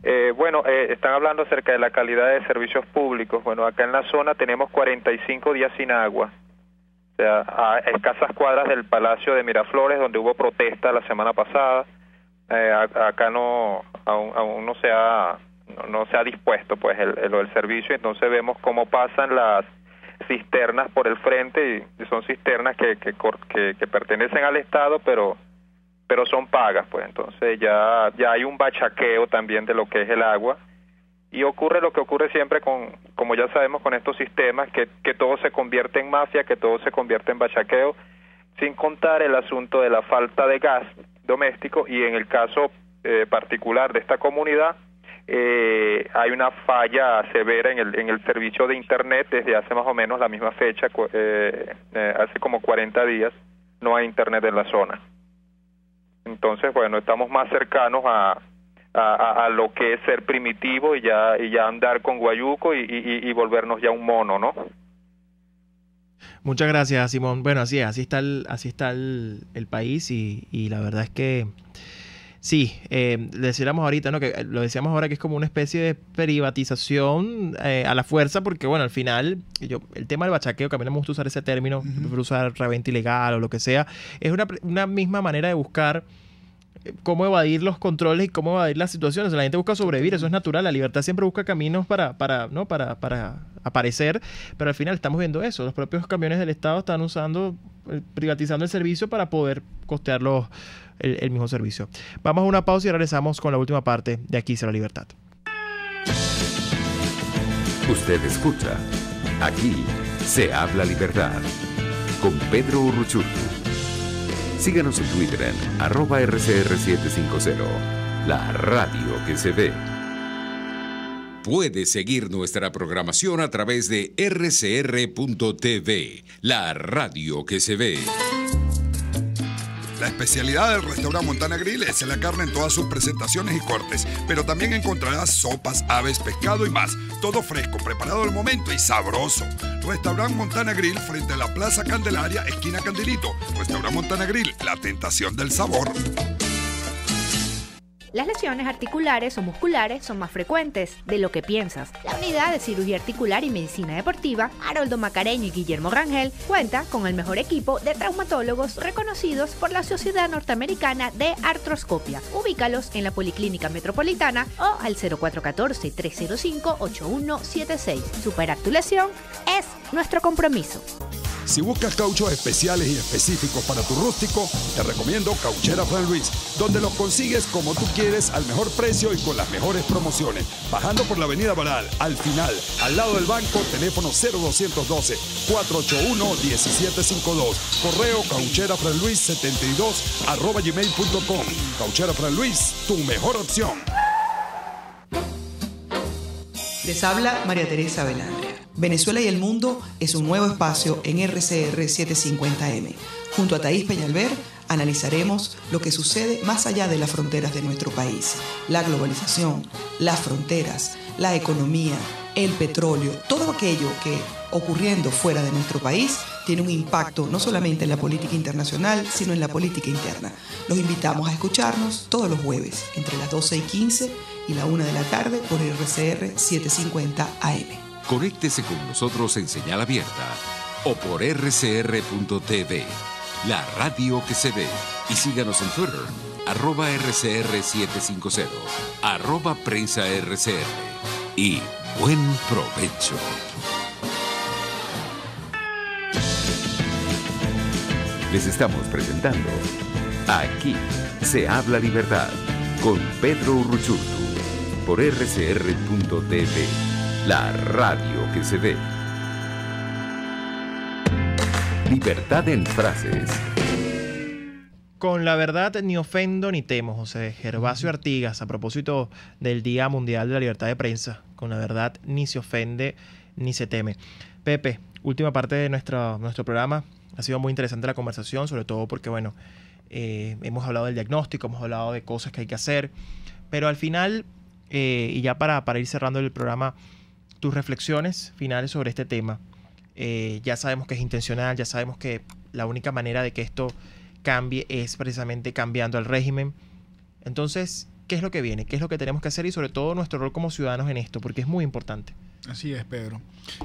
Están hablando acerca de la calidad de servicios públicos. Bueno, acá en la zona tenemos 45 días sin agua. O sea, a escasas cuadras del Palacio de Miraflores, donde hubo protesta la semana pasada. Acá aún no se ha dispuesto pues lo del servicio, entonces vemos cómo pasan las cisternas por el frente y son cisternas que pertenecen al Estado, pero son pagas, pues entonces ya hay un bachaqueo también de lo que es el agua y ocurre lo que ocurre siempre como ya sabemos con estos sistemas, que todo se convierte en mafia, que todo se convierte en bachaqueo, sin contar el asunto de la falta de gas, doméstico, y en el caso particular de esta comunidad hay una falla severa en el servicio de internet desde hace más o menos la misma fecha, hace como 40 días no hay internet en la zona. Entonces, bueno, estamos más cercanos a lo que es ser primitivo y ya andar con guayuco y volvernos ya un mono, ¿no? Muchas gracias, Simón. Bueno, así es, así está el país y la verdad es que sí, decíamos ahorita, ¿no? Que lo decíamos ahora que es como una especie de privatización a la fuerza, porque bueno, al final, el tema del bachaqueo, que a mí no me gusta usar ese término, prefiero usar reventa ilegal o lo que sea, es una misma manera de buscar cómo evadir los controles y cómo evadir las situaciones. La gente busca sobrevivir, eso es natural. La libertad siempre busca caminos para aparecer, pero al final estamos viendo eso. Los propios camiones del Estado están privatizando el servicio para poder costear el mismo servicio. Vamos a una pausa y regresamos con la última parte de Aquí será la libertad. Usted escucha Aquí se habla libertad con Pedro Urruchurtu. Síganos en Twitter en @RCR750, la radio que se ve. Puede seguir nuestra programación a través de rcr.tv, la radio que se ve. La especialidad del restaurante Montana Grill es la carne en todas sus presentaciones y cortes, pero también encontrarás sopas, aves, pescado y más. Todo fresco, preparado al momento y sabroso. Restaurante Montana Grill frente a la Plaza Candelaria, esquina Candilito. Restaurante Montana Grill, la tentación del sabor. Las lesiones articulares o musculares son más frecuentes de lo que piensas. La Unidad de Cirugía Articular y Medicina Deportiva, Haroldo Macareño y Guillermo Rangel, cuenta con el mejor equipo de traumatólogos reconocidos por la Sociedad Norteamericana de Artroscopia. Ubícalos en la Policlínica Metropolitana o al 0414-305-8176. Superar tu lesión es nuestro compromiso. Si buscas cauchos especiales y específicos para tu rústico, te recomiendo Cauchera Fran Luis, donde los consigues como tú quieres, al mejor precio y con las mejores promociones. Bajando por la avenida Baral, al final, al lado del banco, teléfono 0212-481-1752. Correo caucherafranluis72@gmail.com. Cauchera Fran Luis, tu mejor opción. Les habla María Teresa Belandria. Venezuela y el mundo es un nuevo espacio en RCR 750M. Junto a Thaís Peñalver analizaremos lo que sucede más allá de las fronteras de nuestro país. La globalización, las fronteras, la economía, el petróleo, todo aquello que ocurriendo fuera de nuestro país tiene un impacto no solamente en la política internacional, sino en la política interna. Los invitamos a escucharnos todos los jueves entre las 12:15 y la 1 de la tarde por RCR 750 AM. Conéctese con nosotros en señal abierta o por rcr.tv, la radio que se ve. Y síganos en Twitter, @RCR750, @PrensaRCR. Y buen provecho. Les estamos presentando Aquí se habla libertad con Pedro Urruchurtu por rcr.tv, la radio que se ve. Libertad en frases. Con la verdad ni ofendo ni temo, José Gervasio Artigas, a propósito del Día Mundial de la Libertad de Prensa. Con la verdad ni se ofende ni se teme. Pepe, última parte de nuestro programa. Ha sido muy interesante la conversación, sobre todo porque, bueno, hemos hablado del diagnóstico, hemos hablado de cosas que hay que hacer, pero al final, y ya para ir cerrando el programa, tus reflexiones finales sobre este tema. Ya sabemos que es intencional, ya sabemos que la única manera de que esto cambie es precisamente cambiando el régimen. Entonces, ¿qué es lo que viene? ¿Qué es lo que tenemos que hacer? Y sobre todo nuestro rol como ciudadanos en esto, porque es muy importante. Así es, Pedro.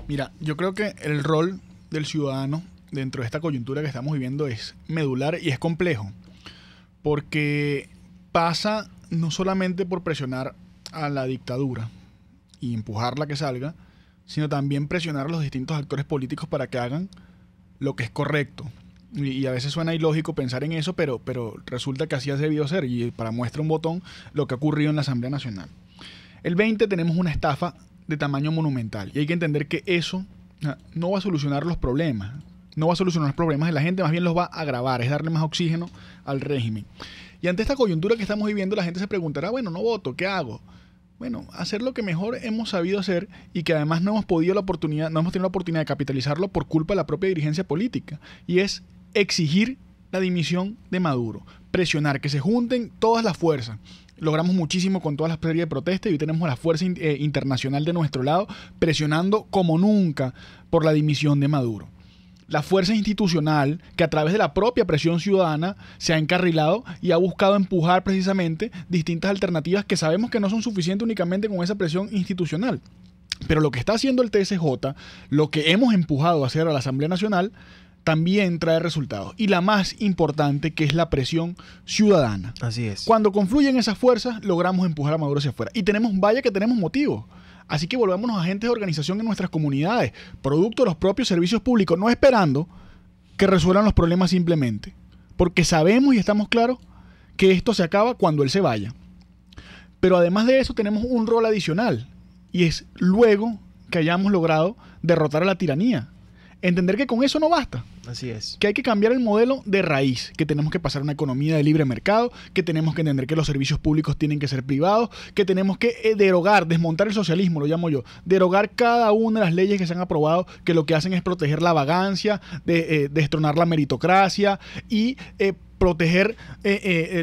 Mira, yo creo que el rol del ciudadano dentro de esta coyuntura que estamos viviendo es medular y es complejo, porque pasa no solamente por presionar a la dictadura y empujarla a que salga, sino también presionar a los distintos actores políticos para que hagan lo que es correcto. Y a veces suena ilógico pensar en eso, pero resulta que así ha debido ser, y para muestra un botón lo que ha ocurrido en la Asamblea Nacional. El 20 tenemos una estafa de tamaño monumental, y hay que entender que eso no va a solucionar los problemas. No va a solucionar los problemas de la gente, más bien los va a agravar, es darle más oxígeno al régimen. Y ante esta coyuntura que estamos viviendo, la gente se preguntará, bueno, no voto, ¿qué hago? Bueno, hacer lo que mejor hemos sabido hacer y que además no hemos tenido la oportunidad de capitalizarlo por culpa de la propia dirigencia política. Y es exigir la dimisión de Maduro, presionar que se junten todas las fuerzas. Logramos muchísimo con todas las series de protestas y hoy tenemos la fuerza internacional de nuestro lado presionando como nunca por la dimisión de Maduro. La fuerza institucional que a través de la propia presión ciudadana se ha encarrilado y ha buscado empujar precisamente distintas alternativas que sabemos que no son suficientes únicamente con esa presión institucional. Pero lo que está haciendo el TSJ, lo que hemos empujado a hacer a la Asamblea Nacional, también trae resultados. Y la más importante, que es la presión ciudadana. Así es. Cuando confluyen esas fuerzas, logramos empujar a Maduro hacia afuera. Y tenemos motivos. Así que volvámonos agentes de organización en nuestras comunidades, producto de los propios servicios públicos, no esperando que resuelvan los problemas simplemente. Porque sabemos y estamos claros que esto se acaba cuando él se vaya. Pero además de eso tenemos un rol adicional. Y es luego que hayamos logrado derrotar a la tiranía. Entender que con eso no basta. Así es. Que hay que cambiar el modelo de raíz, que tenemos que pasar a una economía de libre mercado, que tenemos que entender que los servicios públicos tienen que ser privados, que tenemos que derogar, desmontar el socialismo, lo llamo yo, derogar cada una de las leyes que se han aprobado, que lo que hacen es proteger la vagancia, destronar la meritocracia y proteger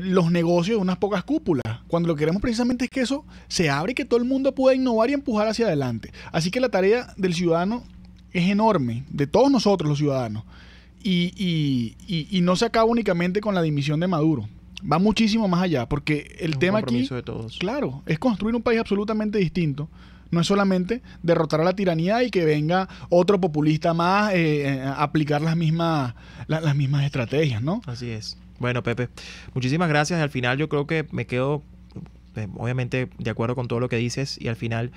los negocios de unas pocas cúpulas, cuando lo que queremos precisamente es que eso se abra y que todo el mundo pueda innovar y empujar hacia adelante. Así que la tarea del ciudadano es enorme, de todos nosotros los ciudadanos, y no se acaba únicamente con la dimisión de Maduro, va muchísimo más allá, porque el tema aquí, de todos. Claro, es construir un país absolutamente distinto. No es solamente derrotar a la tiranía y que venga otro populista más a aplicar las mismas estrategias, ¿no? Así es. Bueno, Pepe, muchísimas gracias. Al final yo creo que me quedo, obviamente, de acuerdo con todo lo que dices, y al final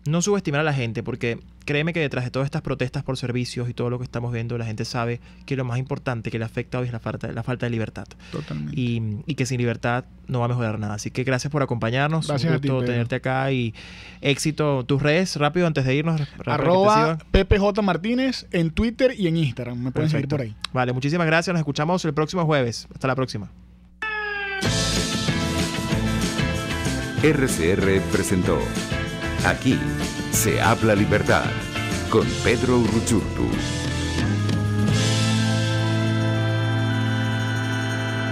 no subestimar a la gente, porque créeme que detrás de todas estas protestas por servicios y todo lo que estamos viendo, la gente sabe que lo más importante que le afecta hoy es la falta de libertad. Totalmente. Y que sin libertad no va a mejorar nada. Así que gracias por acompañarnos. Gracias. Un gusto tenerte acá y éxito. Tus redes, rápido, antes de irnos. @PPJ Martínez en Twitter y en Instagram. Me pueden seguir por ahí. Vale, muchísimas gracias. Nos escuchamos el próximo jueves. Hasta la próxima. RCR presentó Aquí se habla libertad con Pedro Urruchurtu.